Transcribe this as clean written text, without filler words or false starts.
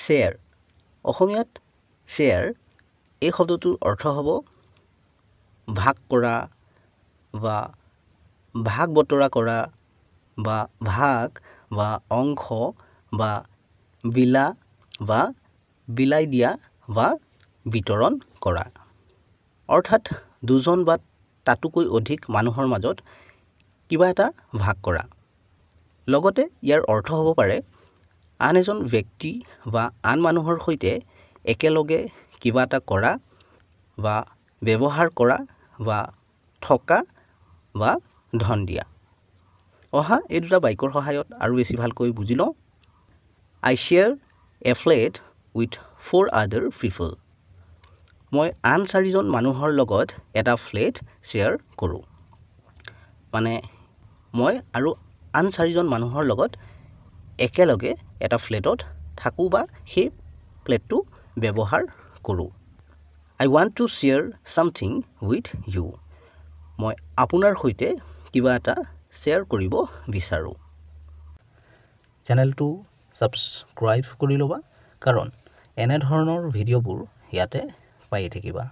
share অসমীয়াত share এই শব্দটোৰ অৰ্থ হ'ব ভাগ কৰা বা ভাগ বতৰা কৰা বা ভাগ বা অংশ বা বিলা বা বিলাই দিয়া বা বিতৰণ কৰা অৰ্থাৎ দুজন বা তাতোকৈ অধিক মানুহৰ মাজত কিবা এটা ভাগ কৰা লগতে ইয়াৰ অৰ্থ হ'ব পাৰে আন এজন ব্যক্তি বা আন মানুহৰ সৈতে একেলগে কিবা এটা কৰা বা ব্যৱহাৰ কৰা বা থকা বা ধন দিয়া অহা এই দুটা বাক্যৰ সহায়ত আৰু বেছি ভালকৈ বুজি লওঁ I share a flat with 4 other people মই আন 4জন মানুহৰ লগত এটা ফ্লেট শ্বেয়াৰ কৰোঁ মানে মই আৰু আন 4জন মানুহৰ লগত একেলগে এটা ফ্লেটত থাকোঁ বা সেই ফ্লেটটো ব্যৱহাৰ কৰোঁ I want to share something with you মই আপোনাৰ সৈতে কিবা এটা শ্বেয়াৰ কৰিব বিচাৰোঁ চেনেলটো ছাবস্ক্ৰাইব কৰি ল'বা কাৰণ এনে ধৰণৰ ভিডিঅ'বোৰ ইয়াতে পাই থাকিবা